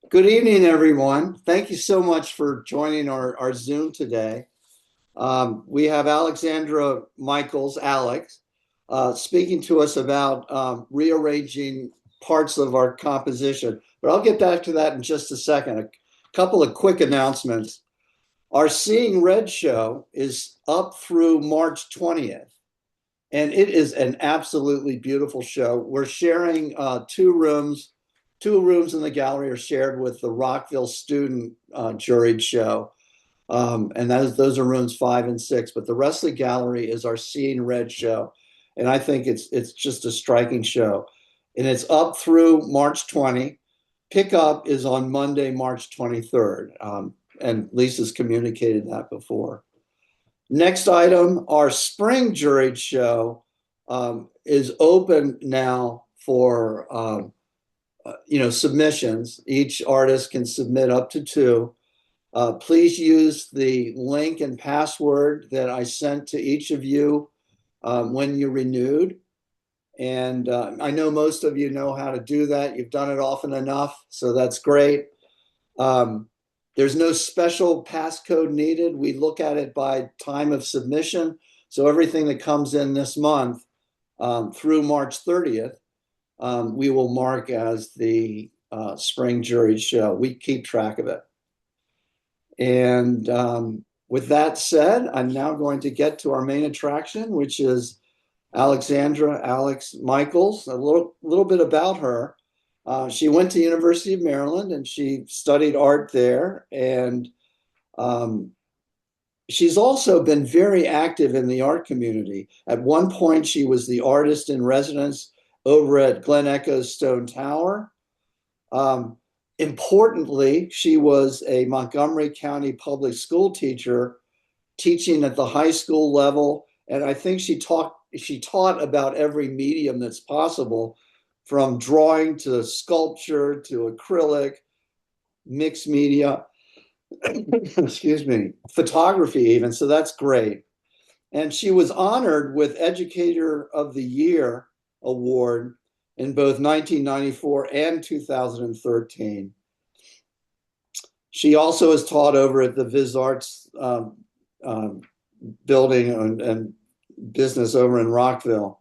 Good evening, everyone. Thank you so much for joining our Zoom today. We have Alexandra Michaels, Alex, speaking to us about rearranging parts of our composition. But I'll get back to that in just a second. A couple of quick announcements. Our Seeing Red show is up through March 20th, and it is an absolutely beautiful show. We're sharing two rooms. Two rooms in the gallery are shared with the Rockville student juried show. And those are rooms 5 and 6, but the rest of the gallery is our Seeing Red show. And I think it's just a striking show. And it's up through March 20. Pickup is on Monday, March 23rd. And Lisa's communicated that before. Next item, our spring juried show is open now for submissions. Each artist can submit up to two. Please use the link and password that I sent to each of you when you renewed. And I know most of you know how to do that. You've done it often enough, so that's great. There's no special passcode needed. We look at it by time of submission. So everything that comes in this month through March 30th, we will mark as the spring jury show. We keep track of it. And with that said, I'm now going to get to our main attraction, which is Alex Michaels. A little bit about her. She went to University of Maryland and she studied art there. And she's also been very active in the art community. At one point, she was the artist in residence over at Glen Echo's Stone Tower. Importantly, she was a Montgomery County public school teacher teaching at the high school level. And I think she taught about every medium that's possible, from drawing to sculpture to acrylic, mixed media, excuse me, photography even. So that's great. And she was honored with Educator of the Year award in both 1994 and 2013. She also has taught over at the Viz Arts building and business over in Rockville.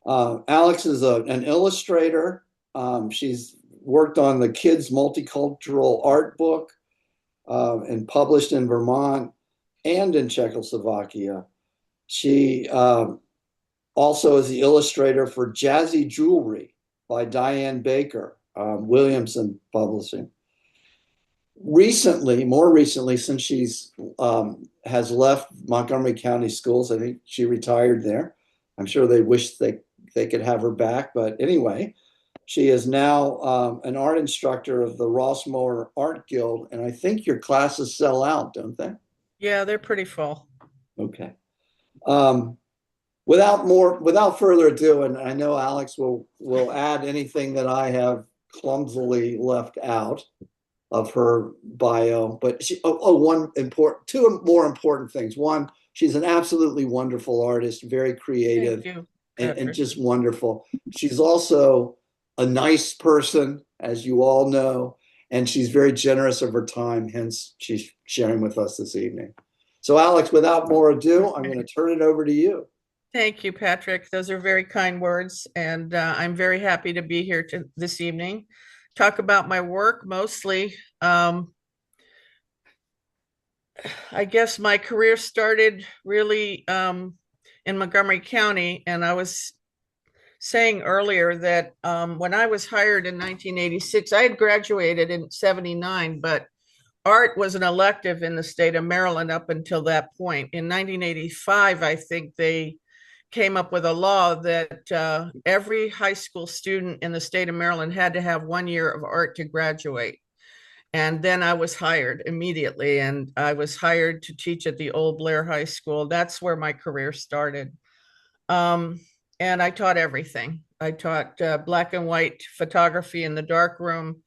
Alex is an illustrator. She's worked on the Kids Multicultural Art Book and published in Vermont and in Czechoslovakia. She also is the illustrator for Jazzy Jewelry by Diane Baker, Williamson Publishing. More recently, since she's has left Montgomery County Schools, I think she retired there. I'm sure they wish they could have her back, but anyway, she is now an art instructor of the Rossmoor Art Guild, and I think your classes sell out, don't they? Yeah, they're pretty full. Okay. Um, without further ado, and I know Alex will add anything that I have clumsily left out of her bio, but two more important things. One, she's an absolutely wonderful artist, very Thank creative, you, and Patrick. just wonderful. She's also a nice person, as you all know, and she's very generous of her time, hence she's sharing with us this evening. So Alex, without more ado, I'm going to turn it over to you. Thank you, Patrick. Those are very kind words, and I'm very happy to be here this evening. Talk about my work mostly. I guess my career started really in Montgomery County, and I was saying earlier that when I was hired in 1986, I had graduated in 79, but art was an elective in the state of Maryland up until that point. In 1985, I think they came up with a law that every high school student in the state of Maryland had to have 1 year of art to graduate. And then I was hired immediately, and I was hired to teach at the old Blair High School. That's where my career started. Um, and I taught everything. I taught black and white photography in the darkroom,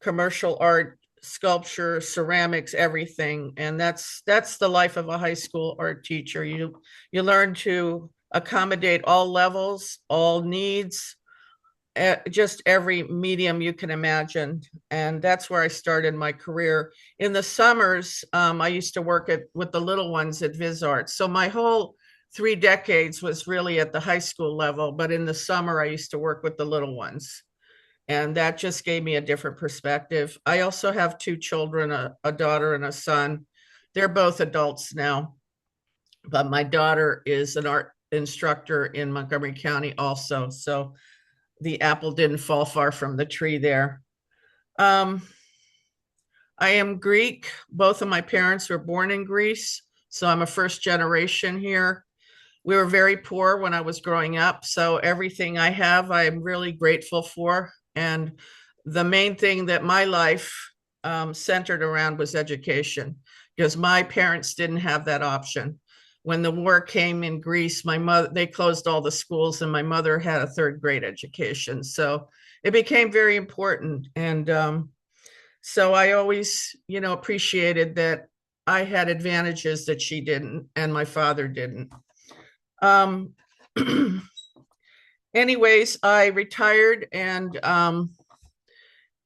commercial art, sculpture, ceramics, everything. And that's the life of a high school art teacher. You learn to accommodate all levels, all needs, just every medium you can imagine. And that's where I started my career. In the summers, I used to work with the little ones at VisArts. So my whole 3 decades was really at the high school level, but in the summer, I used to work with the little ones. And that just gave me a different perspective. I also have 2 children, a daughter and a son. They're both adults now, but my daughter is an art instructor in Montgomery County also. So the apple didn't fall far from the tree there. Um, I am Greek. Both of my parents were born in Greece, so I'm a first generation here. We were very poor when I was growing up, so everything I have, I'm really grateful for. And the main thing that my life centered around was education, because my parents didn't have that option. When the war came in Greece, my mother, they closed all the schools, and my mother had a third grade education. So it became very important. And so I always, appreciated that I had advantages that she didn't and my father didn't. Um, Anyways, I retired, and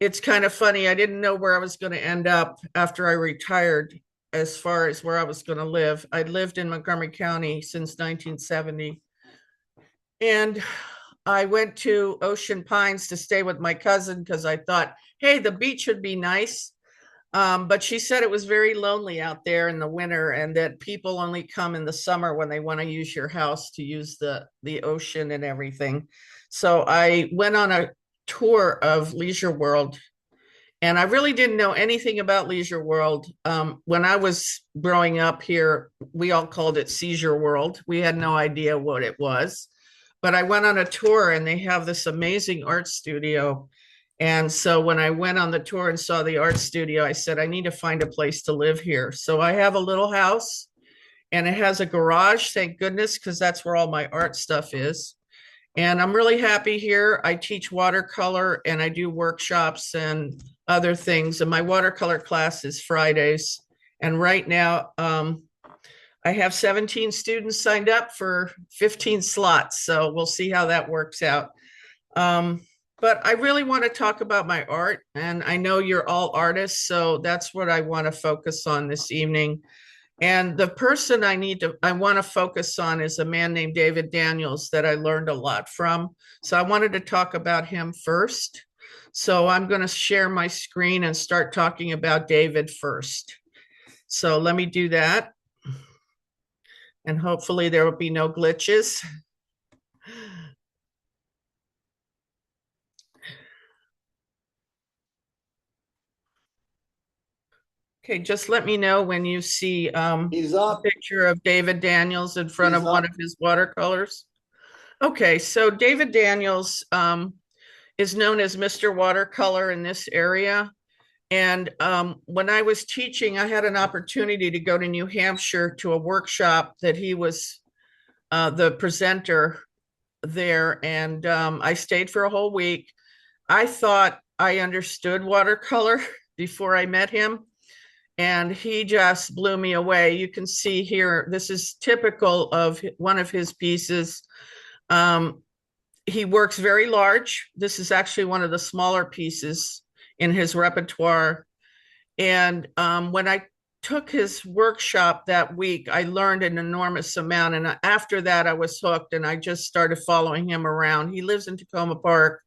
it's kind of funny. I didn't know where I was going to end up after I retired as far as where I was going to live. I'd lived in Montgomery County since 1970. And I went to Ocean Pines to stay with my cousin because I thought, hey, the beach would be nice. But she said it was very lonely out there in the winter, and that people only come in the summer when they want to use your house to use the ocean and everything. So I went on a tour of Leisure World, and I really didn't know anything about Leisure World. When I was growing up here, we all called it Seizure World. We had no idea what it was. But I went on a tour, and they have this amazing art studio. And so when I went on the tour and saw the art studio, I said, I need to find a place to live here. So I have a little house, and it has a garage, thank goodness, because that's where all my art stuff is. And I'm really happy here. I teach watercolor, and I do workshops and other things. And my watercolor class is Fridays. And right now, I have 17 students signed up for 15 slots. So we'll see how that works out. But I really want to talk about my art, and I know you're all artists, so that's what I want to focus on this evening. And the person I want to focus on is a man named David Daniels that I learned a lot from. So I wanted to talk about him first. So I'm going to share my screen and start talking about David first. So let me do that. And hopefully there will be no glitches. Okay, just let me know when you see He's a up. picture of David Daniels in front He's of one up. of his watercolors. Okay, so David Daniels is known as Mr. Watercolor in this area. And when I was teaching, I had an opportunity to go to New Hampshire to a workshop that he was the presenter there. And I stayed for a whole week. I thought I understood watercolor before I met him, and he just blew me away. You can see here, this is typical of one of his pieces. He works very large. This is actually one of the smaller pieces in his repertoire. And when I took his workshop that week, I learned an enormous amount. And after that, I was hooked, and I just started following him around. He lives in Tacoma Park.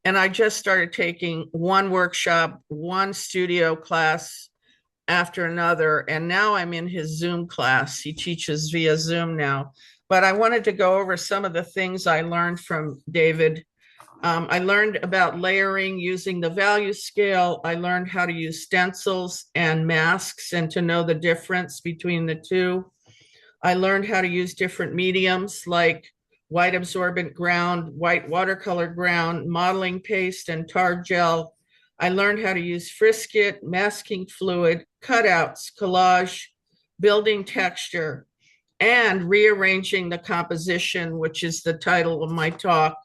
And I just started taking one workshop, one studio class after another. And now I'm in his Zoom class. He teaches via Zoom now. But I wanted to go over some of the things I learned from David. I learned about layering using the value scale. I learned how to use stencils and masks and to know the difference between the two. I learned how to use different mediums like white absorbent ground, white watercolor ground, modeling paste, and tar gel. I learned how to use Frisket, masking fluid, cutouts, collage, building texture, and rearranging the composition, which is the title of my talk.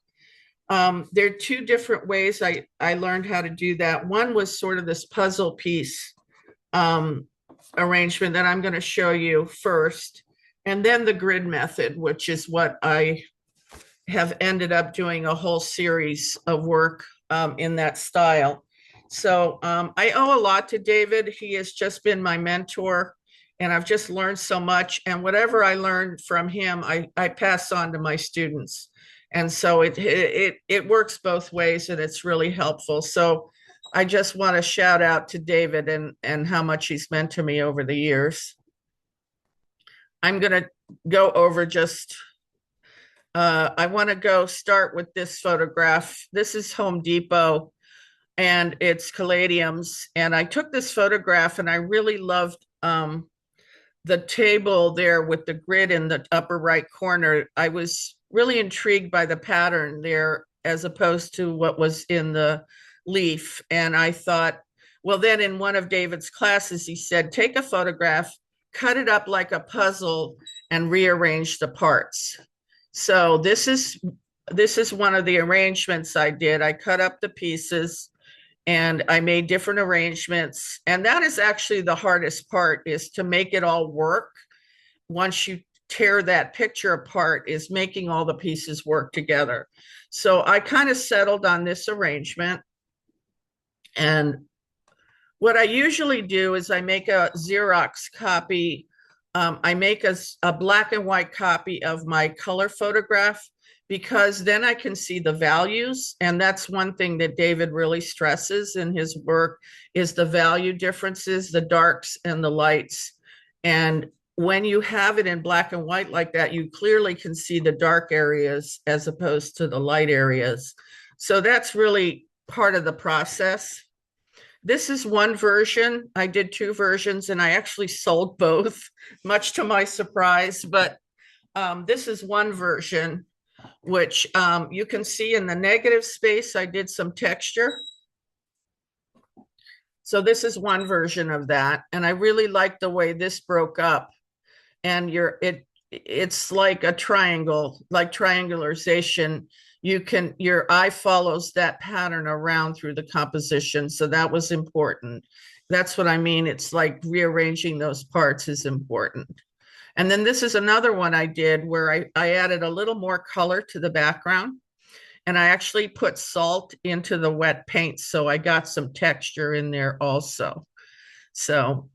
There are 2 different ways I learned how to do that. One was sort of this puzzle piece arrangement that I'm going to show you first, and then the grid method, which is what I have ended up doing a whole series of work in that style. So I owe a lot to David. He has just been my mentor, and I've just learned so much. And whatever I learned from him, I pass on to my students. And so it works both ways, and it's really helpful. So I just want to shout out to David and how much he's meant to me over the years. I'm going to go over just I want to go start with this photograph. This is Home Depot and it's caladiums. And I took this photograph and I really loved the table there with the grid in the upper right corner. I was really intrigued by the pattern there as opposed to what was in the leaf. And I thought, well, then in one of David's classes, he said, take a photograph, cut it up like a puzzle, and rearrange the parts. So this is one of the arrangements I did. I cut up the pieces and I made different arrangements. And that is actually the hardest part, is to make it all work. Once you tear that picture apart, is making all the pieces work together. So I kind of settled on this arrangement. And what I usually do is I make a Xerox copy. I make a black and white copy of my color photograph, because then I can see the values. And that's one thing that David really stresses in his work, is the value differences, the darks and the lights. And when you have it in black and white like that, you clearly can see the dark areas as opposed to the light areas. So that's really part of the process. This is one version. I did two versions and I actually sold both, much to my surprise. But this is one version, which you can see in the negative space, I did some texture. So this is one version of that. And I really like the way this broke up. And it's like a triangle, like triangularization. Your eye follows that pattern around through the composition. So that was important. That's what I mean. It's like rearranging those parts is important. And then this is another one I did where I added a little more color to the background. And I actually put salt into the wet paint. So I got some texture in there also. So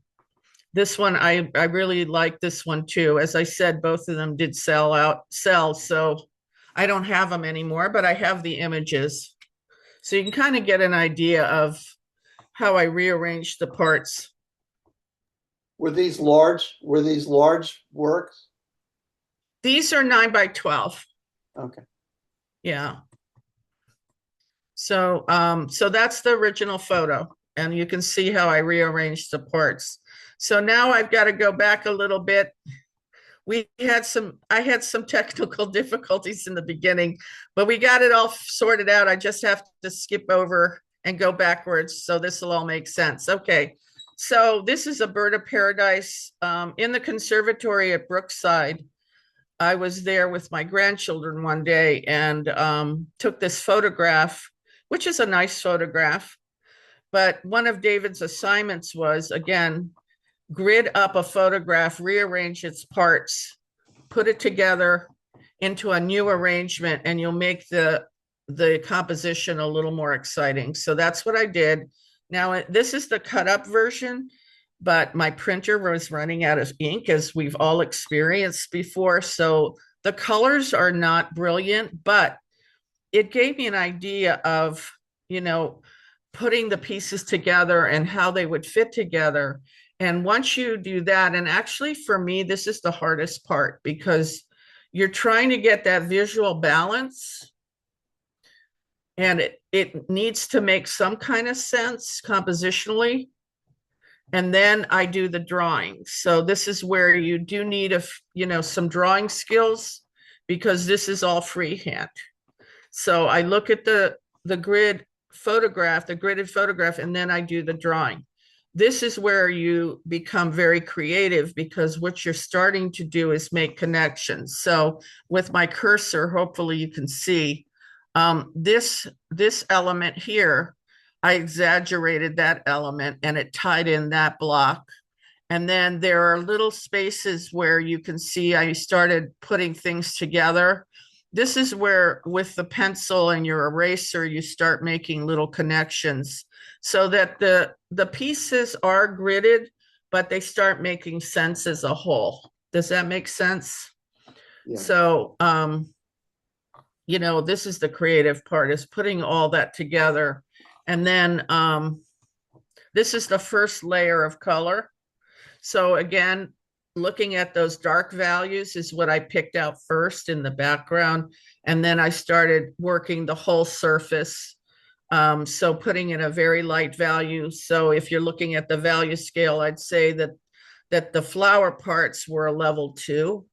this one, I really like this one too. As I said, both of them did sell. So I don't have them anymore, but I have the images. So you can kind of get an idea of how I rearranged the parts. Were these large? Were these large works? These are 9 by 12. Okay. Yeah. So so that's the original photo. And you can see how I rearranged the parts. So now I've got to go back a little bit. I had some technical difficulties in the beginning, but we got it all sorted out. I just have to skip over and go backwards. So this will all make sense. Okay. So this is a bird of paradise in the conservatory at Brookside. I was there with my grandchildren one day and took this photograph, which is a nice photograph. But one of David's assignments was, again, grid up a photograph, rearrange its parts, put it together into a new arrangement, and you'll make the composition a little more exciting. So that's what I did. Now, this is the cut up version, but my printer was running out of ink, as we've all experienced before. So the colors are not brilliant, but it gave me an idea of, putting the pieces together and how they would fit together. And once you do that, and actually for me, this is the hardest part, because you're trying to get that visual balance and it needs to make some kind of sense compositionally. And then I do the drawing. So this is where you do need some drawing skills, because this is all freehand. So I look at the gridded photograph, and then I do the drawing. This is where you become very creative, because what you're starting to do is make connections. So with my cursor, hopefully you can see this element here. I exaggerated that element and it tied in that block. And then there are little spaces where you can see I started putting things together. this is where with the pencil and your eraser, you start making little connections so that the pieces are gridded, but they start making sense as a whole. Does that make sense? Yeah. So, this is the creative part, is putting all that together. And then this is the first layer of color. So again, looking at those dark values is what I picked out first in the background. And then I started working the whole surface. So putting in a very light value. So if you're looking at the value scale, I'd say that the flower parts were a level 2,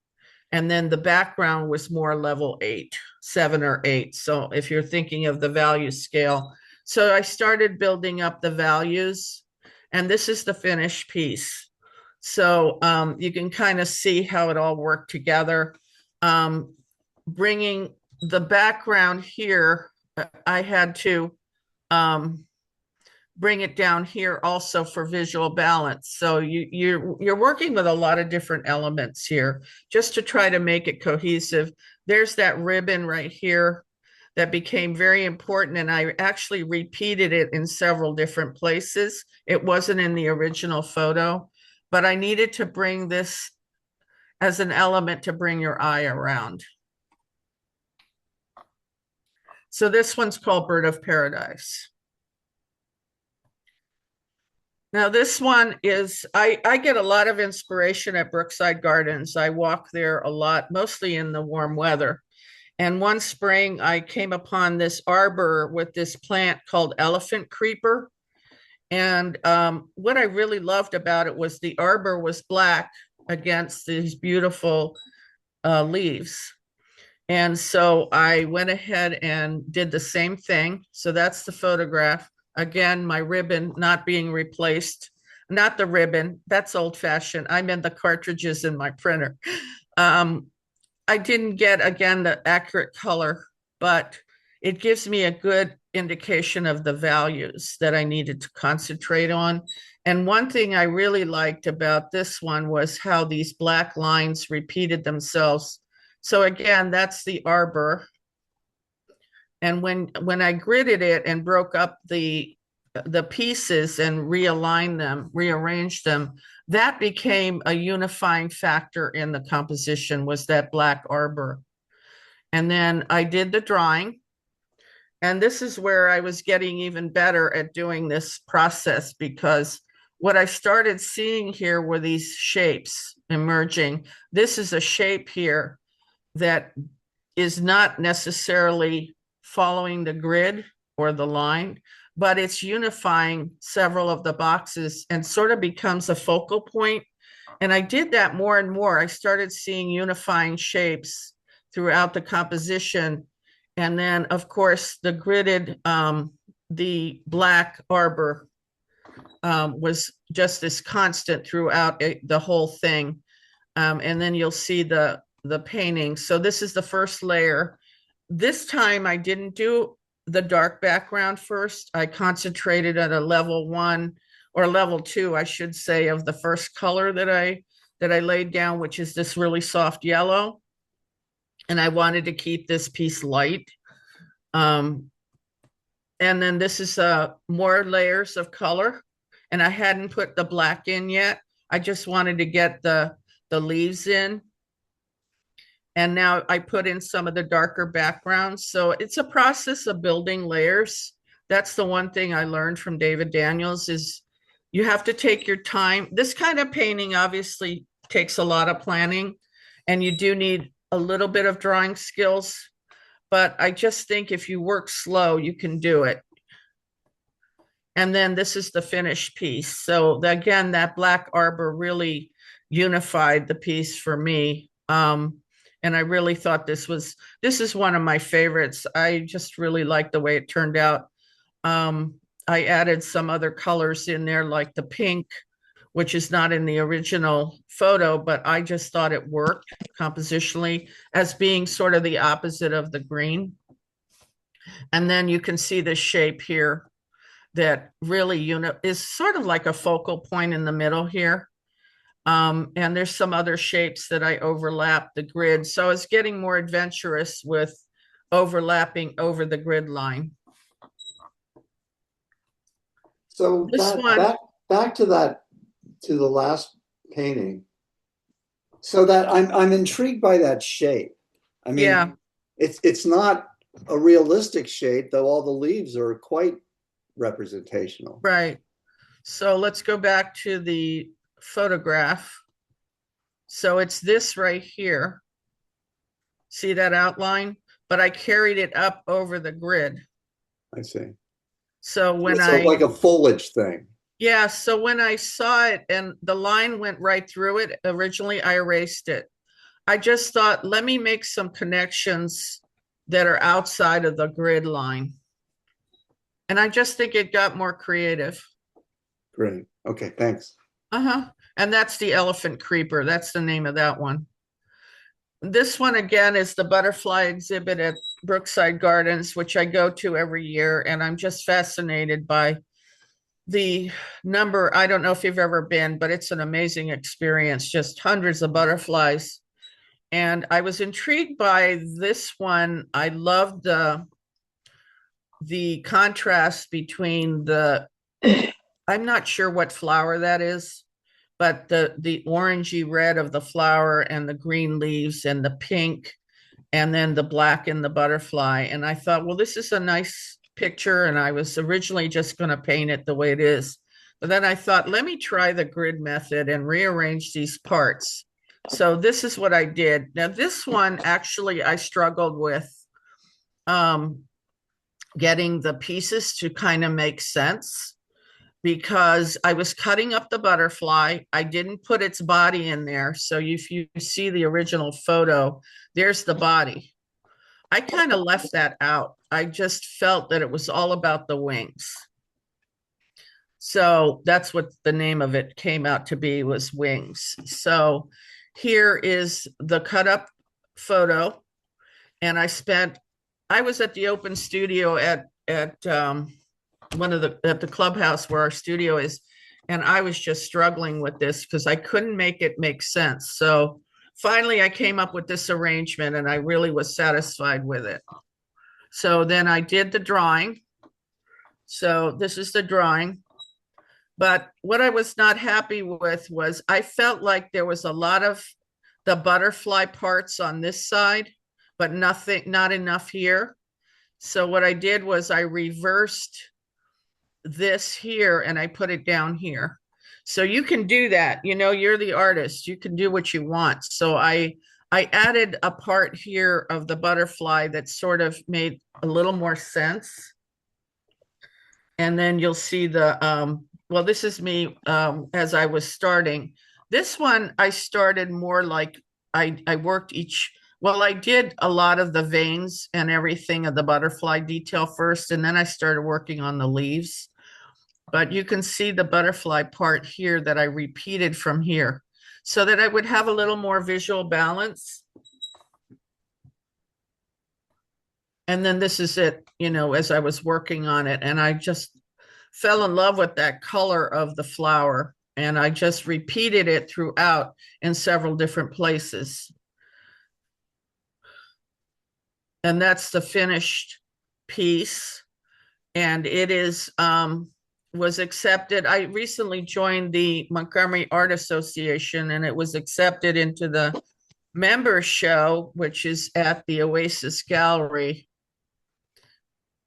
and then the background was more level 8, 7 or 8. So if you're thinking of the value scale, so I started building up the values, and this is the finished piece. So you can kind of see how it all worked together. Bringing the background here, I had to bring it down here also for visual balance. So you're working with a lot of different elements here just to try to make it cohesive. There's that ribbon right here that became very important, and I actually repeated it in several different places. It wasn't in the original photo, but I needed to bring this as an element to bring your eye around. So this one's called Bird of Paradise. Now, this one is, I get a lot of inspiration at Brookside Gardens. I walk there a lot, mostly in the warm weather. And one spring, I came upon this arbor with this plant called elephant creeper. And what I really loved about it was the arbor was black against these beautiful leaves. And so I went ahead and did the same thing. So that's the photograph. Again, my ribbon not being replaced. Not the ribbon, that's old fashioned. I meant the cartridges in my printer. I didn't get, again, the accurate color, but it gives me a good indication of the values that I needed to concentrate on. And one thing I really liked about this one was how these black lines repeated themselves. So again, that's the arbor. And when I gridded it and broke up the pieces and realigned them, rearranged them, that became a unifying factor in the composition, was that black arbor. And then I did the drawing. And this is where I was getting even better at doing this process, because what I started seeing here were these shapes emerging. This is a shape here that is not necessarily following the grid or the line, but it's unifying several of the boxes and sort of becomes a focal point. And I did that more and more. I started seeing unifying shapes throughout the composition. And then, of course, the gridded, the black arbor was just this constant throughout the whole thing. And then you'll see the painting. So this is the first layer. This time I didn't do the dark background first. I concentrated at a level 1 or level 2, I should say, of the first color that I laid down, which is this really soft yellow. And I wanted to keep this piece light. And then this is more layers of color. And I hadn't put the black in yet. I just wanted to get the leaves in. And now I put in some of the darker backgrounds. So it's a process of building layers. That's the one thing I learned from David Daniels, is you have to take your time. This kind of painting obviously takes a lot of planning, and you do need a little bit of drawing skills. But I just think if you work slow, you can do it. And then this is the finished piece. So again, that black arbor really unified the piece for me. And I really thought this is one of my favorites. I just really like the way it turned out. I added some other colors in there, like the pink, which is not in the original photo, but I just thought it worked compositionally as being sort of the opposite of the green. And then you can see the shape here that really is sort of like a focal point in the middle here. And there's some other shapes that I overlap the grid. So I was getting more adventurous with overlapping over the grid line. So This that one, back to the last painting. So that I'm intrigued by that shape. I yeah, mean, it's not a realistic shape, though all the leaves are quite representational. right. So let's go back to the photograph. So it's this right here. See that outline? But I carried it up over the grid. I see. So when It's like a foliage thing. yeah, so when I saw it and the line went right through it, originally I erased it. I just thought, let me make some connections that are outside of the grid line. And I just think it got more creative. Great. Okay, thanks. Uh-huh. And that's the elephant creeper. That's the name of that one. This one again is the butterfly exhibit at Brookside Gardens, which I go to every year. And I'm just fascinated by the number. I don't know if you've ever been, but it's an amazing experience, just hundreds of butterflies. And I was intrigued by this one. I loved the contrast between the, I'm not sure what flower that is, but the orangey red of the flower and the green leaves and the pink and then the black in the butterfly. And I thought, well, this is a nice picture. And I was originally just going to paint it the way it is. But then I thought, let me try the grid method and rearrange these parts. So this is what I did. Now, this one actually I struggled with um, getting the pieces to kind of make sense because I was cutting up the butterfly. I didn't put its body in there. So if you see the original photo, there's the body. I kind of left that out. I just felt that it was all about the wings. So that's what the name of it came out to be, was wings. So here is the cut up photo. And I was at the open studio at one of at the clubhouse where our studio is. And I was just struggling with this because I couldn't make it make sense. So finally I came up with this arrangement and I really was satisfied with it. So then I did the drawing. So this is the drawing. But what I was not happy with was I felt like there was a lot of the butterfly parts on this side, but not enough here. So what I did was I reversed this here and I put it down here. So you can do that. You know, you're the artist. You can do what you want. So I added a part here of the butterfly that sort of made a little more sense. And then you'll see the well, this is me as I was starting. This one I started more like I worked each, well, I did a lot of the veins and everything of the butterfly detail first, and then I started working on the leaves. But you can see the butterfly part here that I repeated from here so that I would have a little more visual balance. And then this is it, you know, as I was working on it. And I just fell in love with that color of the flower. And I just repeated it throughout in several different places. And that's the finished piece. And it is was accepted. I recently joined the Montgomery Art Association, and it was accepted into the members show, which is at the Oasis Gallery.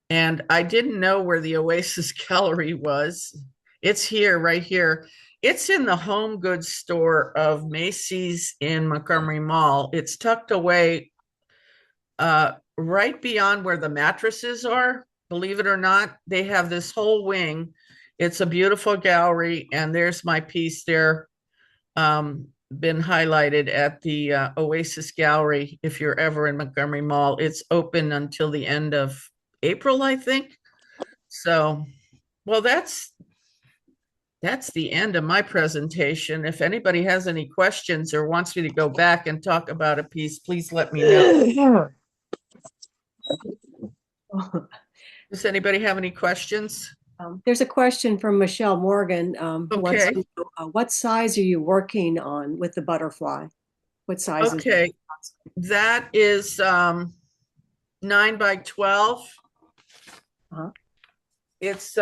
And I didn't know where the Oasis Gallery was. It's here, right here. It's in the home goods store of Macy's in Montgomery Mall. It's tucked away right beyond where the mattresses are. Believe it or not, they have this whole wing. It's a beautiful gallery, and there's my piece there, been highlighted at the Oasis Gallery. If you're ever in Montgomery Mall, it's open until the end of April, I think. So, well, that's the end of my presentation. If anybody has any questions or wants me to go back and talk about a piece, please let me know. Does anybody have any questions? There's a question from Michelle Morgan, who wants Okay. to know, what size are you working on with the butterfly? What size is Okay. That is 9 by 12. uh It's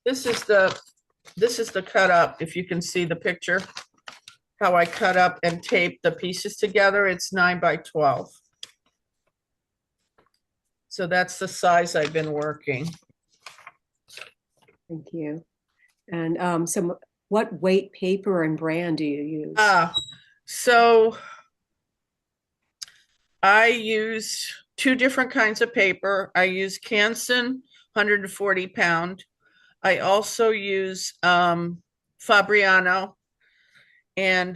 this is the cut up, if you can see the picture, how I cut up and tape the pieces together. It's 9 by 12. So that's the size I've been working. Thank you. And what weight paper and brand do you use? So I use two different kinds of paper. I use Canson 140 pound. I also use Fabriano, and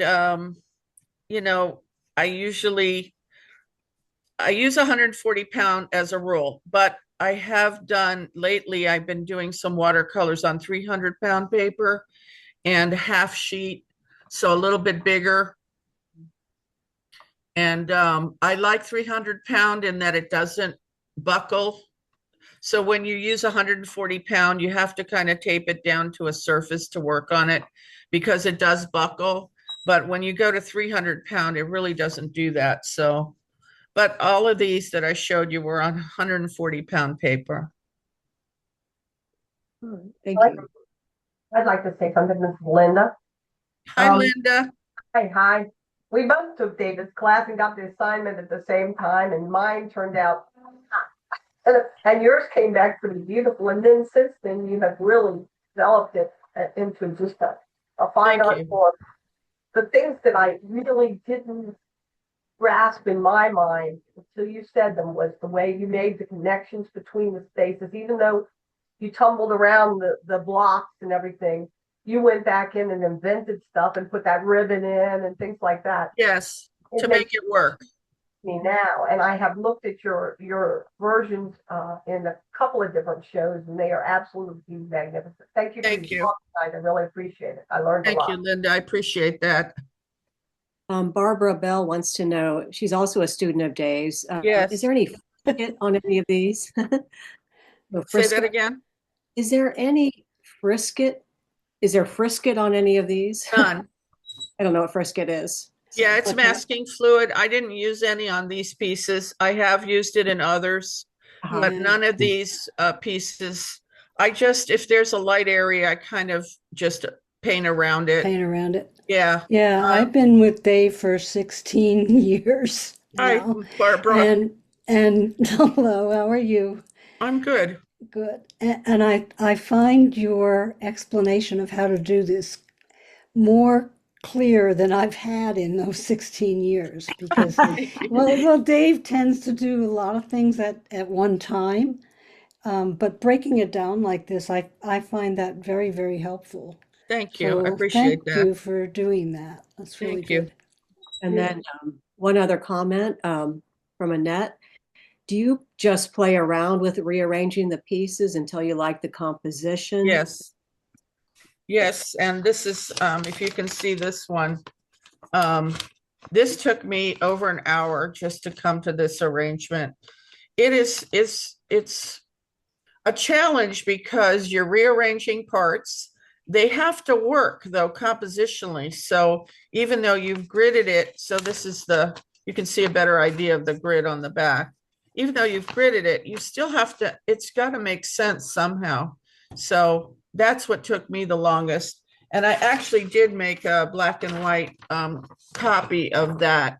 you know, I usually I use 140 pound as a rule, but I have done lately, I've been doing some watercolors on 300-pound paper and half sheet, so a little bit bigger. And I like 300-pound in that it doesn't buckle. So when you use 140 pound, you have to kind of tape it down to a surface to work on it because it does buckle. But when you go to 300 pound, it really doesn't do that. So, but all of these that I showed you were on 140-pound paper. Thank you. I'd like to say something, Miss Linda. Hi, Linda. Hi. We both took David's class and got the assignment at the same time, and mine turned out, and yours came back pretty beautiful. And then since then, you have really developed it into just a fine Thank art you. form. The things that I really didn't grasp in my mind until you said them was the way you made the connections between the spaces, even though you tumbled around the blocks and everything. You went back in and invented stuff and put that ribbon in and things like that. Yes, to It make makes it work. me now, and I have looked at your versions in a couple of different shows, and they are absolutely magnificent. Thank you for Thank your you. talk tonight. I really appreciate it. I learned a Thank lot. you, Linda. I appreciate that. Barbara Bell wants to know, she's also a student of Dave's. Yes. Is there any frisket on any of these? No Say that frisket? again. Is there any frisket? Is there frisket on any of these? None. I don't know what frisket is. Yeah, it's Okay. masking fluid. I didn't use any on these pieces. I have used it in others, but Yeah. none of these pieces. I just, if there's a light area, I kind of just paint around it. Paint around it. Yeah. Yeah, I've been with Dave for 16 years Hi, now. Barbara. And hello, how are you? I'm good. Good. And I find your explanation of how to do this more clear than I've had in those 16 years because well, Dave tends to do a lot of things at one time. But breaking it down like this, I find that very, very helpful. Thank you. I So appreciate thank that. you for doing that. That's really Thank you. good. And then one other comment from Annette. Do you just play around with rearranging the pieces until you like the composition? Yes. Yes, and this is, if you can see this one, this took me over an hour just to come to this arrangement. It's a challenge because you're rearranging parts. They have to work though compositionally. So even though you've gridded it, so this is you can see a better idea of the grid on the back. Even though you've gridded it, you still have to, it's got to make sense somehow. So that's what took me the longest. And I actually did make a black and white copy of that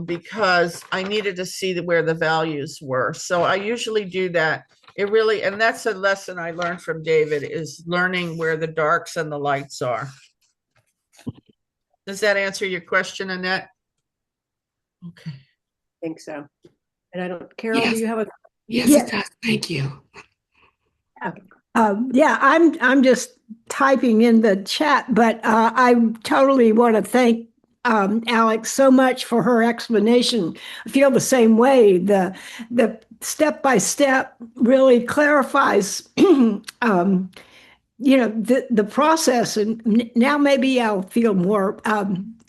because I needed to see where the values were. So I usually do that. It really, and that's a lesson I learned from David, is learning where the darks and the lights are. Does that answer your question, Annette? Okay. I think so. And I don't, Carol, Yes. do you have a? Yes, it does. Thank you. Okay. Yeah, I'm just typing in the chat, but I totally want to thank Alex so much for her explanation. I feel the same way. The step by step really clarifies, the process, and now maybe I'll feel more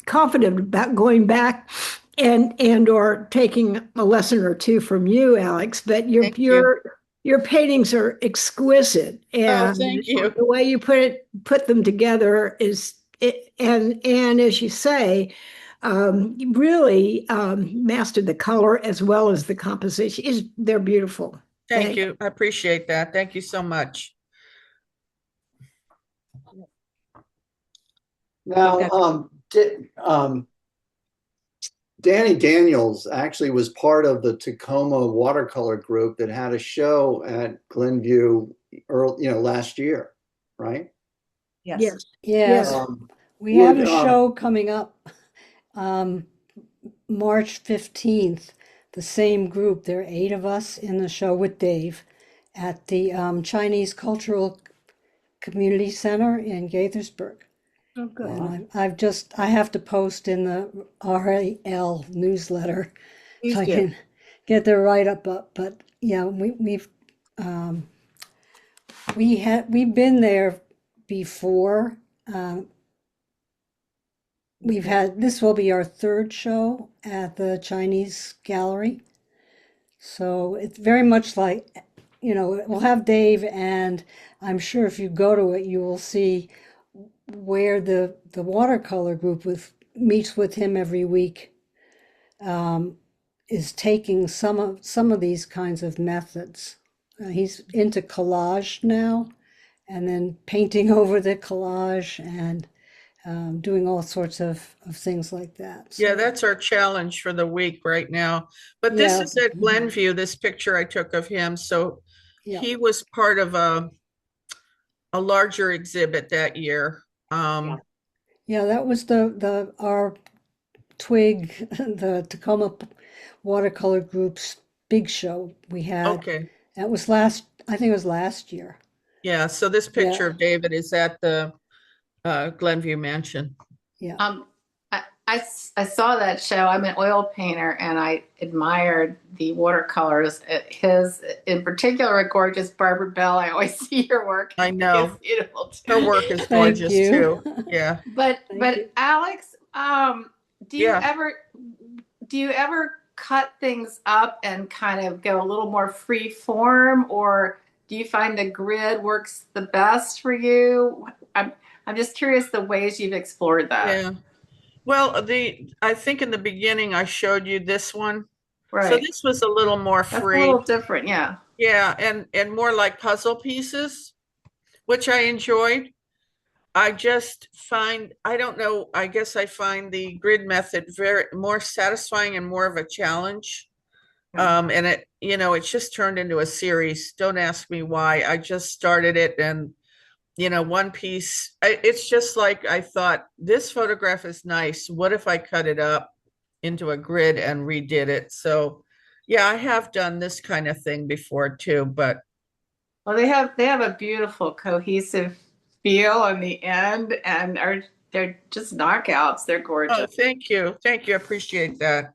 confident about going back and or taking a lesson or two from you, Alex. But Thank you. your paintings are exquisite, and thank you. the way you put them together is it, and as you say, you really mastered the color as well as the composition. They're beautiful. Thank you. I appreciate that. Thank you so much. Now, Danny Daniels actually was part of the Tacoma watercolor group that had a show at Glenview last year, right? Yes. Yes. Yes, Um, we have a would, show coming up, March 15th. The same group, there are 8 of us in the show with Dave at the Chinese Cultural Community Center in Gaithersburg. Oh, good. And I have to post in the RAL newsletter Please if I do. can get the write-up up. But yeah, um, we've been there before. This will be our 3rd show at the Chinese Gallery. So it's very much like, we'll have Dave, and I'm sure if you go to it, you will see where the watercolor group meets with him every week, is taking some of these kinds of methods. He's into collage now, and then painting over the collage and doing all sorts of things like that. Yeah, that's our challenge for the week right now. But this Yeah. is at Glenview, this picture I took of him. So Yeah. he was part of a larger exhibit that year. Yeah, that was our Twig, the Tacoma Watercolor Group's big show we had. Okay. That was I think it was last year. Yeah, so this picture Yeah. of David is at the Glenview Mansion. Yeah. I saw that show. I'm an oil painter, and I admired the watercolors. His, in particular, a gorgeous Barbara Bell. I always see your work. I know. It's beautiful too. Her work is Thank gorgeous you. too. Yeah. But Thank you. Alex, do you Yeah. ever cut things up and kind of go a little more free form, or do you find the grid works the best for you? I'm just curious the ways you've explored that. Yeah. Well, I think in the beginning I showed you this one. Right. So this was a little more That's free. a little different, yeah. Yeah, and more like puzzle pieces, which I enjoyed. I just find, I don't know, I guess I find the grid method very more satisfying and more of a challenge. And it's just turned into a series. Don't ask me why. I just started it, and one piece, it's just like I thought, this photograph is nice. What if I cut it up into a grid and redid it? So yeah, I have done this kind of thing before too, but Well, they have a beautiful cohesive feel in the end, and they're just knockouts. They're gorgeous. oh, thank you. Thank you. I appreciate that.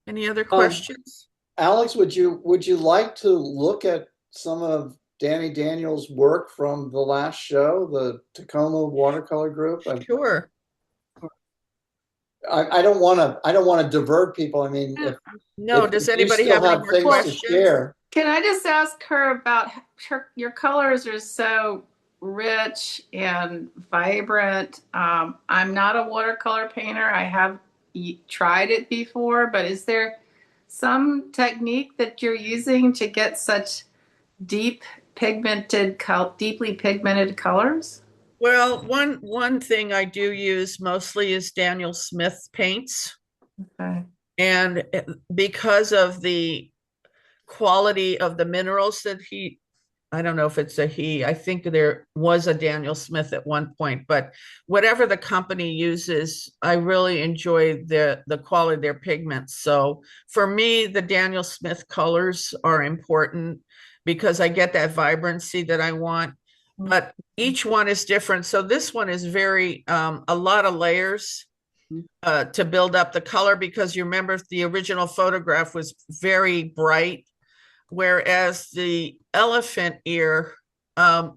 Any other questions? Alex, would you like to look at some of Danny Daniels' work from the last show, the Tacoma Watercolor Group? Sure. I don't want to divert people. I mean, No, if does you anybody still have any more things to questions? share. Can I just ask her about your colors are so rich and vibrant. I'm not a watercolor painter. I have tried it before, but is there some technique that you're using to get such deeply pigmented colors? Well, one thing I do use mostly is Daniel Smith paints. Okay. And because of the quality of the minerals that I don't know if it's a he, I think there was a Daniel Smith at one point, but whatever the company uses, I really enjoy the quality of their pigments. So for me, the Daniel Smith colors are important because I get that vibrancy that I want, but each one is different. So this one is very, a lot of layers to build up the color, because you remember the original photograph was very bright, whereas the elephant ear,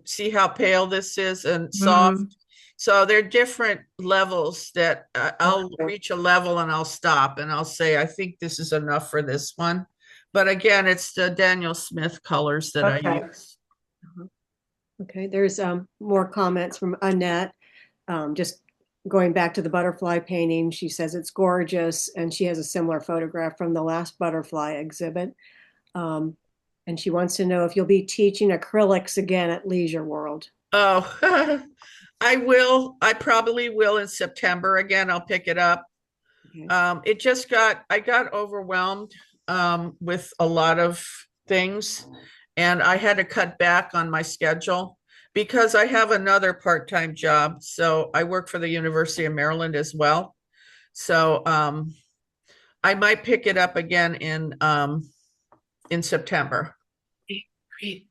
see how pale this is and soft? So they're different levels that I'll reach a level and I'll stop and I'll say, I think this is enough for this one. But again, it's the Daniel Smith colors that I Okay. use. Okay, there's more comments from Annette. Just going back to the butterfly painting, she says it's gorgeous, and she has a similar photograph from the last butterfly exhibit. And she wants to know if you'll be teaching acrylics again at Leisure World. Oh, I will. I probably will in September again. I'll pick it up. Okay. I got overwhelmed with a lot of things, and I had to cut back on my schedule because I have another part-time job. So I work for the University of Maryland as well. So I might pick it up again in September. Great.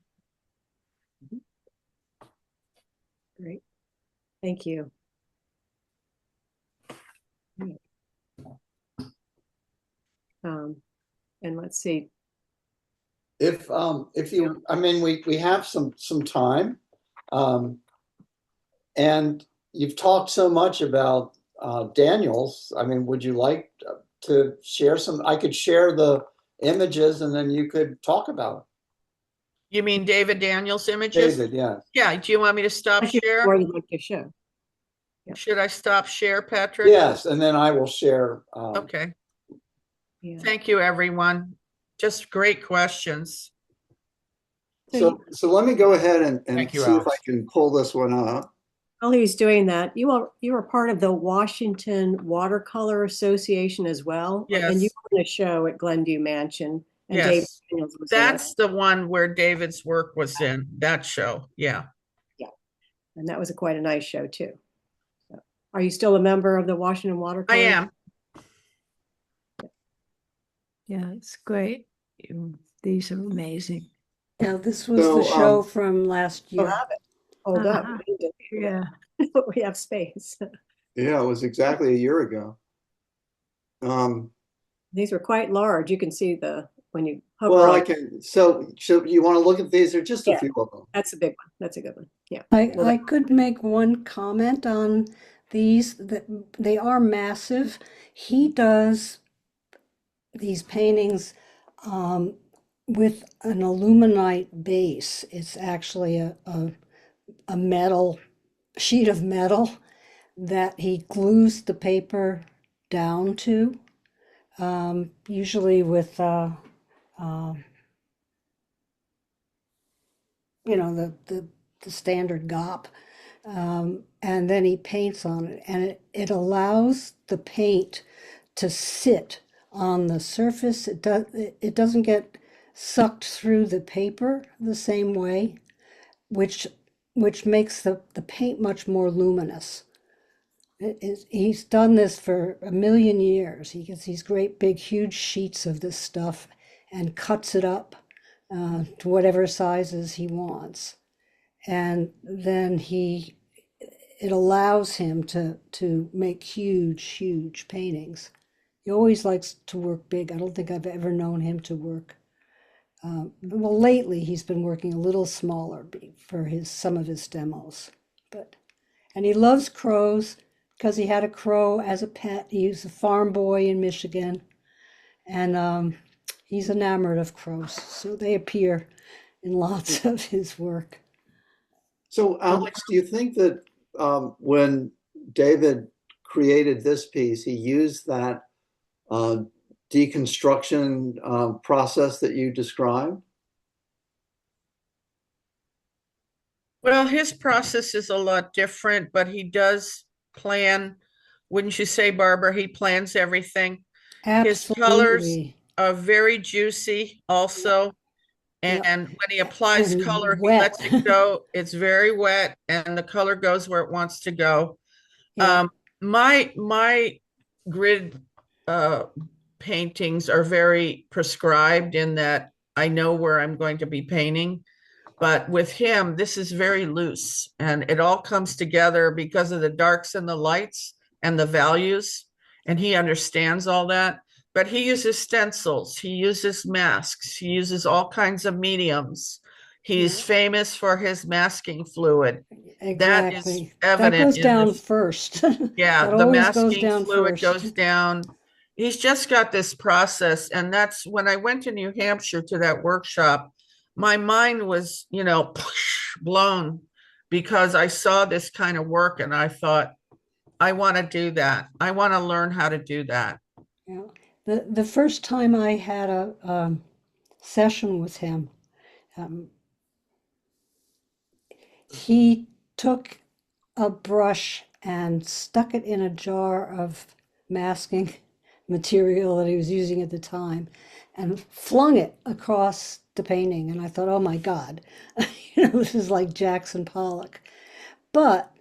Great. Thank you. And let's see. If you, I mean, we have some time, and you've talked so much about Daniels. I mean, would you like to share some? I could share the images, and then you could talk about You mean David Daniels it. images? David, yeah. Yeah. Do you want me to stop Thank you share? for the like to show. Yeah. Should I stop share, Patrick? Yes, and then I will share. Okay. Yeah. Thank you, everyone. Just great questions. So let me go ahead and Thank you, see if I Alex. can pull this one up. While he's doing that, you are part of the Washington Watercolor Association as well. And you Yes. were in a show at Glenview Mansion, and David Yes. Daniels was in it. That's the one where David's work was in, that show. Yeah. And that was quite a nice show too. So, are you still a member of the Washington Watercolor? I am. Yeah, it's great. These are amazing. Yeah, this was So, the show from last We'll year. have it. Hold up. Uh-huh. We need Yeah. to- we have space. Yeah, it was exactly a year ago. These were quite large. You can see when you hover Well, on I can. So you want to look at these? There are just a Yeah. few of them. That's a big one. That's a good one. Yeah. I could make one comment on these, that they are massive. He does these paintings with an aluminite base. It's actually a metal sheet of metal that he glues the paper down to, usually with the standard GOP, and then he paints on it, and it allows the paint to sit on the surface. It doesn't get sucked through the paper the same way, which makes the paint much more luminous. He's done this for a million years. He gets these great big huge sheets of this stuff and cuts it up to whatever sizes he wants. And then it allows him to make huge paintings. He always likes to work big. I don't think I've ever known him to work. Well, lately he's been working a little smaller for some of his demos. And he loves crows because he had a crow as a pet. He was a farm boy in Michigan, and he's enamored of crows. So they appear in lots of his work. So, Alex, do you think that when David created this piece, he used that deconstruction process that you described? Well, his process is a lot different, but he does plan. Wouldn't you say, Barbara? He plans everything. His colors Absolutely. are very juicy also. Yep. And when he applies And color, he wet. lets it go. It's very wet, and the color goes where it wants to go. Yeah. My grid paintings are very prescribed in that I know where I'm going to be painting. But with him, this is very loose, and it all comes together because of the darks and the lights and the values, and he understands all that. But he uses stencils, he uses masks, he uses all kinds of mediums. He's famous for his masking fluid. That is Exactly. evident That goes in down this. first. Yeah, That the always goes masking down fluid first. goes down. he's just got this process. And that's when I went to New Hampshire to that workshop, my mind was, blown because I saw this kind of work and I thought, I want to do that. I want to learn how to do that. Yeah. The first time I had a session with him, um, he took a brush and stuck it in a jar of masking material that he was using at the time and flung it across the painting. And I thought, oh my God, this is like Jackson Pollock. But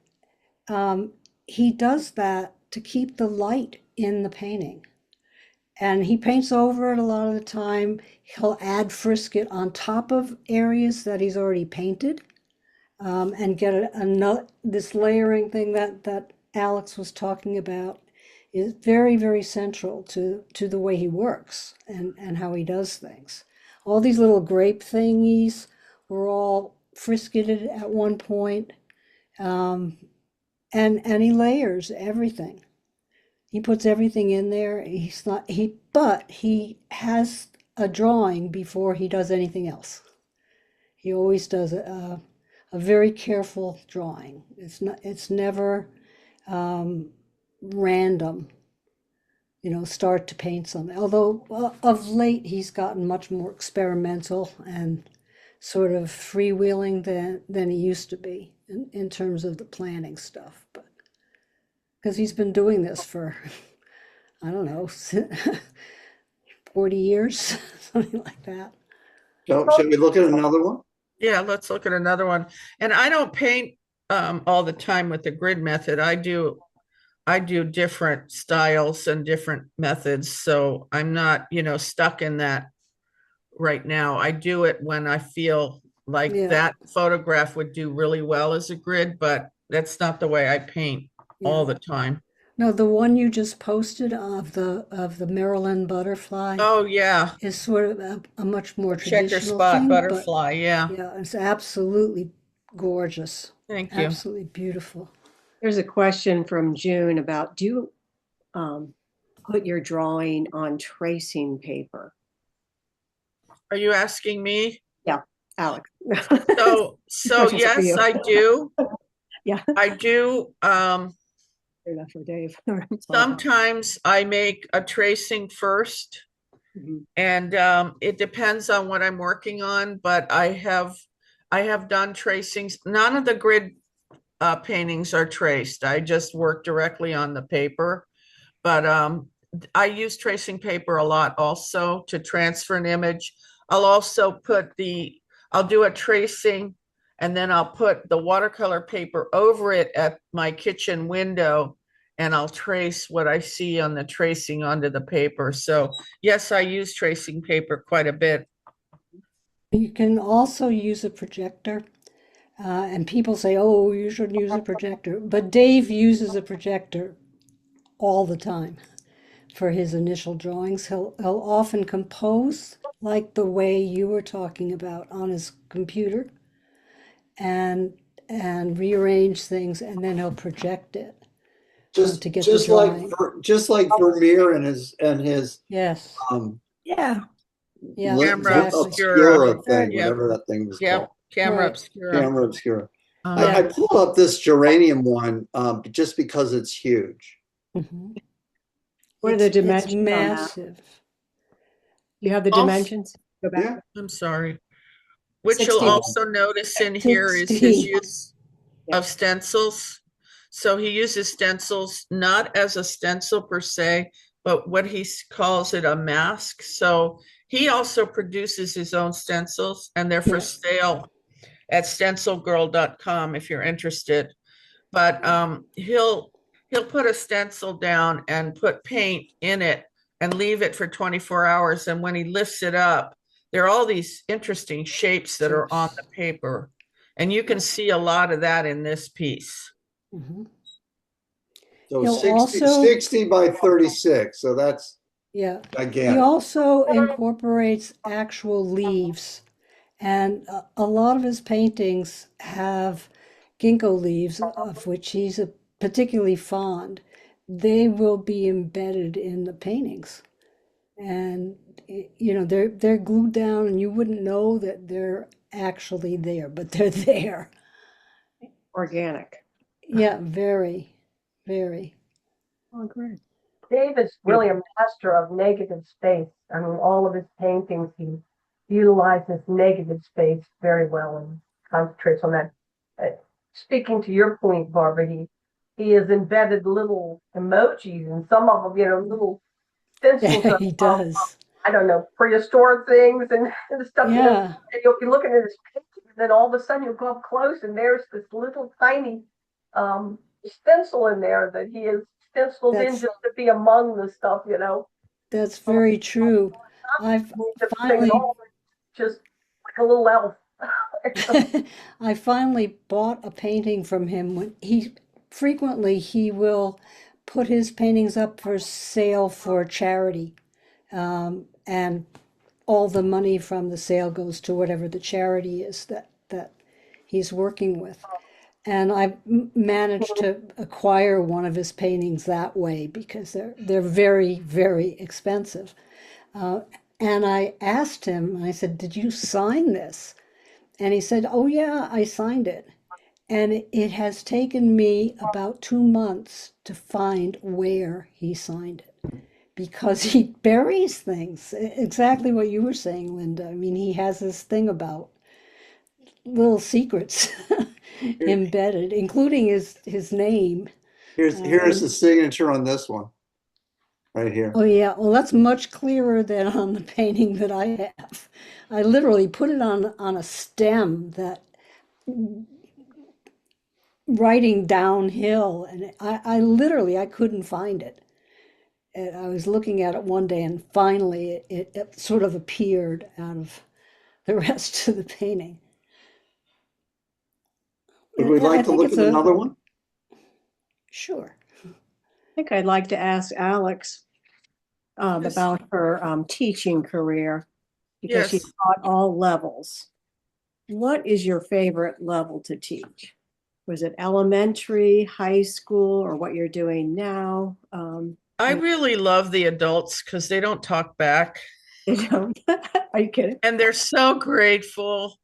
he does that to keep the light in the painting. And he paints over it a lot of the time. He'll add frisket on top of areas that he's already painted, and get another, this layering thing that Alex was talking about is very, very central to the way he works and how he does things. All these little grape thingies were all frisketed at one point, and he layers everything. He puts everything in there. But he has a drawing before he does anything else. He always does a very careful drawing. It's never random, start to paint something. Although of late he's gotten much more experimental and sort of freewheeling than he used to be in terms of the planning stuff. But because he's been doing this for, I don't know, 40 years, something like that. So, should we look at another one? Yeah, let's look at another one. And I don't paint all the time with the grid method. I do different styles and different methods. So I'm not, stuck in that right now. I do it when I feel like that photograph would do really well as a grid, but that's not the way I paint all the time. No, the one you just posted of the Maryland butterfly. Oh yeah, is sort of a much more checker traditional spot thing, butterfly. Yeah, it's absolutely gorgeous. Thank you. Absolutely beautiful. There's a question from June about, do you put your drawing on tracing paper? Are you asking me? Yeah, Alex. So yes, I do. Yeah, I do. enough for Dave. Sometimes I make a tracing first, and it depends on what I'm working on, but I have done tracings. None of the grid paintings are traced. I just work directly on the paper, but I use tracing paper a lot also to transfer an image. I'll also I'll do a tracing and then I'll put the watercolor paper over it at my kitchen window and I'll trace what I see on the tracing onto the paper. So yes, I use tracing paper quite a bit. You can also use a projector. And people say, oh, you should use a projector. But Dave uses a projector all the time for his initial drawings. He'll often compose like the way you were talking about on his computer and rearrange things, and then he'll project it to get the drawing. Just like Vermeer and his yes. Yeah. Camera obscura thing, whatever that thing was called. Camera obscura. Camera obscura. I pulled up this geranium one just because it's huge. What are the dimensions? It's massive. You have the dimensions? Go back. Yeah. I'm sorry. What 16. you'll also notice in here is his use of stencils. So he uses stencils not as a stencil per se, but what he calls it a mask. So he also produces his own stencils, and they're for sale at stencilgirl.com if you're interested. But he'll put a stencil down and put paint in it and leave it for 24 hours. And when he lifts it up, there are all these interesting shapes that are on the paper. And you can see a lot of that in this piece. So 60 by 36. So that's gigantic. He also incorporates actual leaves. And a lot of his paintings have ginkgo leaves, of which he's particularly fond. they will be embedded in the paintings. And you know, they're glued down and you wouldn't know that they're actually there, but they're there. Organic. Yeah, very, very. Oh, great. Dave is really a master of negative space. I mean, all of his paintings, he utilizes negative space very well and concentrates on that. Speaking to your point, Barbara, he has embedded little emojis and some of them, little stencils He of does. I don't know, prehistoric things and stuff, Yeah, and you'll be looking at his painting, and then all of a sudden you'll go up close and there's this little tiny stencil in there that he has stenciled in that's just to be among the stuff. that's very true. I've Just thing at finally all, just like a little elf. I finally bought a painting from him. When he will put his paintings up for sale for charity. And all the money from the sale goes to whatever the charity is that he's working with. And I managed to acquire one of his paintings that way because they're very, very expensive. Uh, and I asked him, I said, "Did you sign this?" And he said, "Oh yeah, I signed it." And it has taken me about 2 months to find where he signed it because he buries things. Exactly what you were saying, Linda. I mean, he has this thing about little secrets embedded, including his name. Here's And the signature on this one right here. oh yeah, well that's much clearer than on the painting that I have. I literally put it on a stem that writing downhill, and I literally I couldn't find it. And I was looking at it one day, and finally it sort of appeared out of the rest of the painting. Would we I like to think look it's at a another one? sure. I think I'd like to ask Alex Yes. about her teaching career because she Yes. taught all levels. What is your favorite level to teach? Was it elementary, high school, or what you're doing now? I really love the adults because they don't talk back You know, are you kidding? and they're so grateful.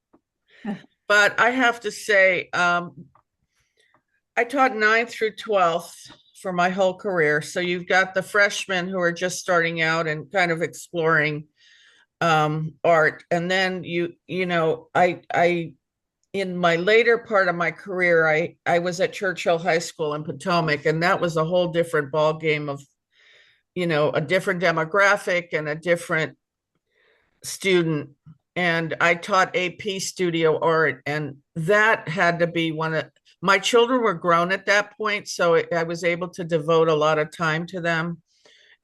But I have to say, I taught 9th through 12th for my whole career. So you've got the freshmen who are just starting out and kind of exploring art. And then I in my later part of my career, I was at Churchill High School in Potomac, and that was a whole different ball game of, a different demographic and a different student. And I taught AP studio art, and that had to be one of my children were grown at that point, so I was able to devote a lot of time to them.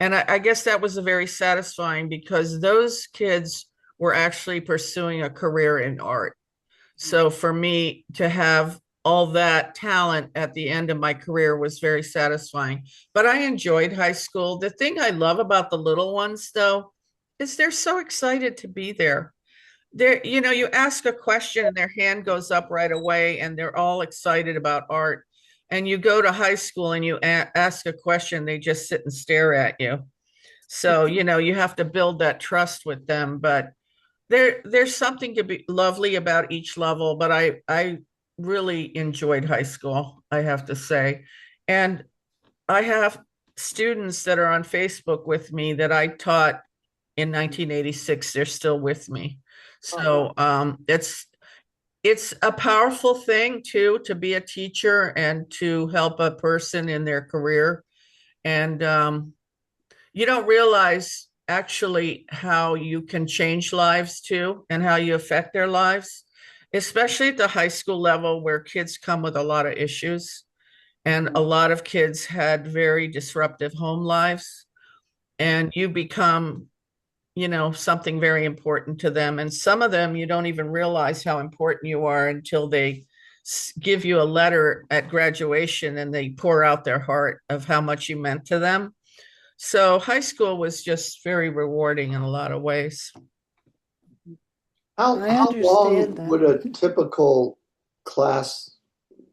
And I guess that was very satisfying because those kids were actually pursuing a career in art. So for me to have all that talent at the end of my career was very satisfying. But I enjoyed high school. The thing I love about the little ones, though, is they're so excited to be there. You ask a question and their hand goes up right away and they're all excited about art. And you go to high school and you ask a question, they just sit and stare at you. So, you have to build that trust with them. But there's something to be lovely about each level, but I really enjoyed high school, I have to say. And I have students that are on Facebook with me that I taught in 1986. They're still with me. So it's a powerful thing too to be a teacher and to help a person in their career. And you don't realize actually how you can change lives too and how you affect their lives, especially at the high school level where kids come with a lot of issues. And a lot of kids had very disruptive home lives. And you become, something very important to them. And some of them, you don't even realize how important you are until they give you a letter at graduation and they pour out their heart of how much you meant to them. So high school was just very rewarding in a lot of ways. How I how understand long that. would a typical class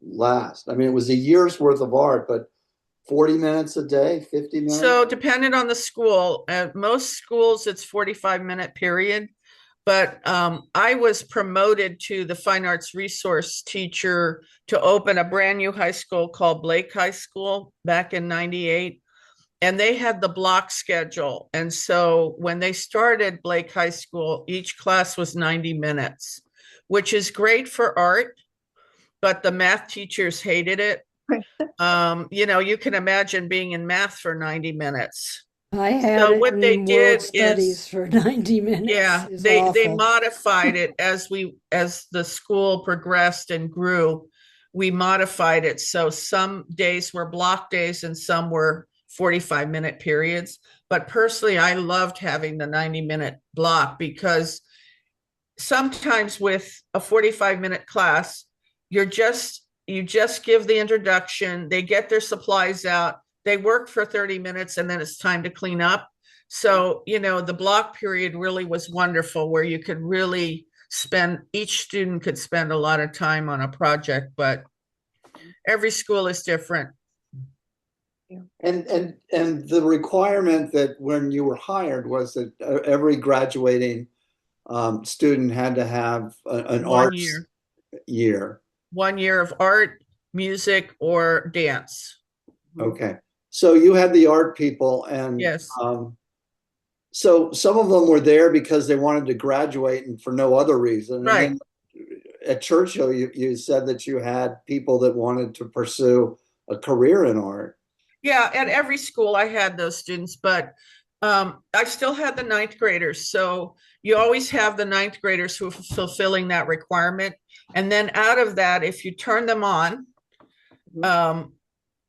last? I mean, it was a year's worth of art, but 40 minutes a day, 50 minutes? So depending on the school, at most schools, it's 45-minute period. But I was promoted to the fine arts resource teacher to open a brand new high school called Blake High School back in 98. And they had the block schedule. And so when they started Blake High School, each class was 90 minutes, which is great for art, but the math teachers hated it. You can imagine being in math for 90 minutes. I had So it what they in world did studies is, for 90 minutes. yeah, Is they awful. modified it as the school progressed and grew. We modified it. So some days were block days and some were 45-minute periods. But personally, I loved having the 90-minute block because sometimes with a 45-minute class, you just give the introduction, they get their supplies out, they work for 30 minutes, and then it's time to clean up. So, the block period really was wonderful where you could really each student could spend a lot of time on a project, but every school is different. And the requirement that when you were hired was that every graduating student had to have an arts year. 1 year of art, music, or dance. Okay. So you had the art people, and yes. So some of them were there because they wanted to graduate and for no other reason. Right. And then at Churchill, you said that you had people that wanted to pursue a career in art. Yeah, at every school I had those students, but I still had the ninth graders. So you always have the ninth graders who are fulfilling that requirement. And then out of that, if you turn them on,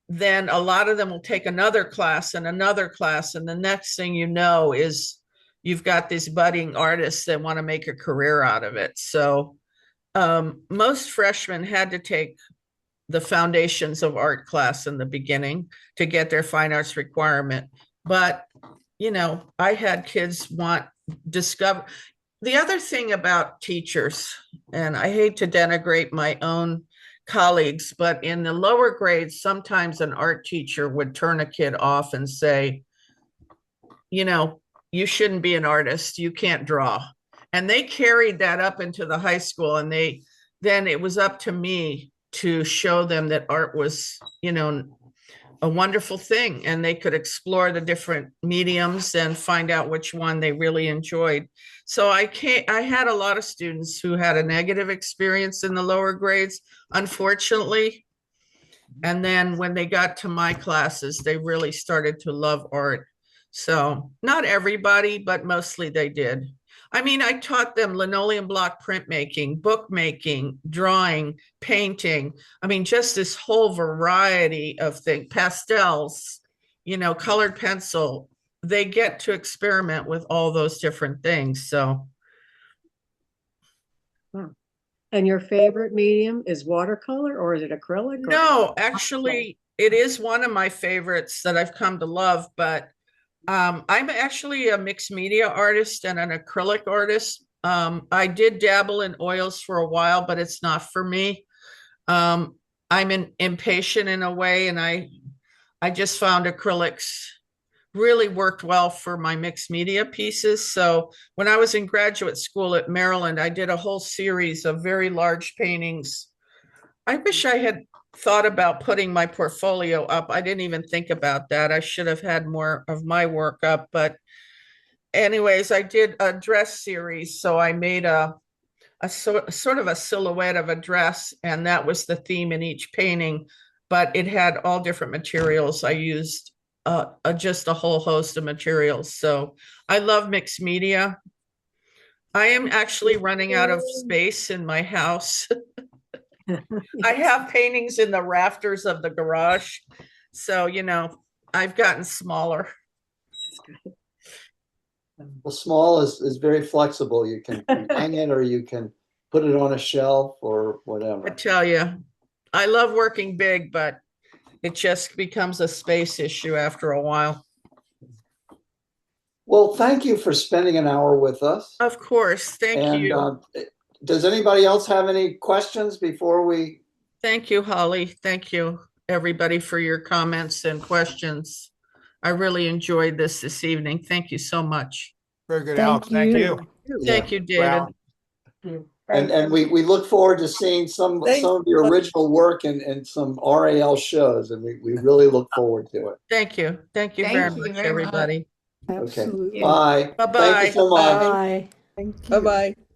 then a lot of them will take another class and another class. And the next thing you know is you've got these budding artists that want to make a career out of it. So most freshmen had to take the foundations of art class in the beginning to get their fine arts requirement. But, I had kids discover. The other thing about teachers, and I hate to denigrate my own colleagues, but in the lower grades, sometimes an art teacher would turn a kid off and say, you shouldn't be an artist, you can't draw. And they carried that up into the high school, and then it was up to me to show them that art was, a wonderful thing, and they could explore the different mediums and find out which one they really enjoyed. So I had a lot of students who had a negative experience in the lower grades, unfortunately. And then when they got to my classes, they really started to love art. So not everybody, but mostly they did. I mean, I taught them linoleum block printmaking, bookmaking, drawing, painting. I mean, just this whole variety of things, pastels, colored pencil. They get to experiment with all those different things. So. Wow. And your favorite medium is watercolor, or is it acrylic? No, actually, it is one of my favorites that I've come to love, but I'm actually a mixed media artist and an acrylic artist. I did dabble in oils for a while, but it's not for me. I'm impatient in a way, and I just found acrylics really worked well for my mixed media pieces. So when I was in graduate school at Maryland, I did a whole series of very large paintings. I wish I had thought about putting my portfolio up. I didn't even think about that. I should have had more of my work up. But anyways, I did a dress series. So I made a sort of a silhouette of a dress, and that was the theme in each painting. But it had all different materials. I used just a whole host of materials. So I love mixed media. I am actually running out of space in my house. I have paintings in the rafters of the garage. So, I've gotten smaller. Well, small is very flexible. You can hang it, or you can put it on a shelf or whatever. I tell you, I love working big, but it just becomes a space issue after a while. Well, thank you for spending an hour with us. Of course. Thank you. Does anybody else have any questions before we? Thank you, Holly. Thank you. everybody for your comments and questions. I really enjoyed this evening. Thank you so much. Very good, Thank Alex. Thank you. you. Thank you, David. Wow. And we look forward to seeing some of your original work and some RAL shows, and we really look forward to it. Thank you. Thank you Thank very you much, very much. everybody. Absolutely. Bye. Bye-bye. Thank you so much. Bye. Thank you. Bye-bye.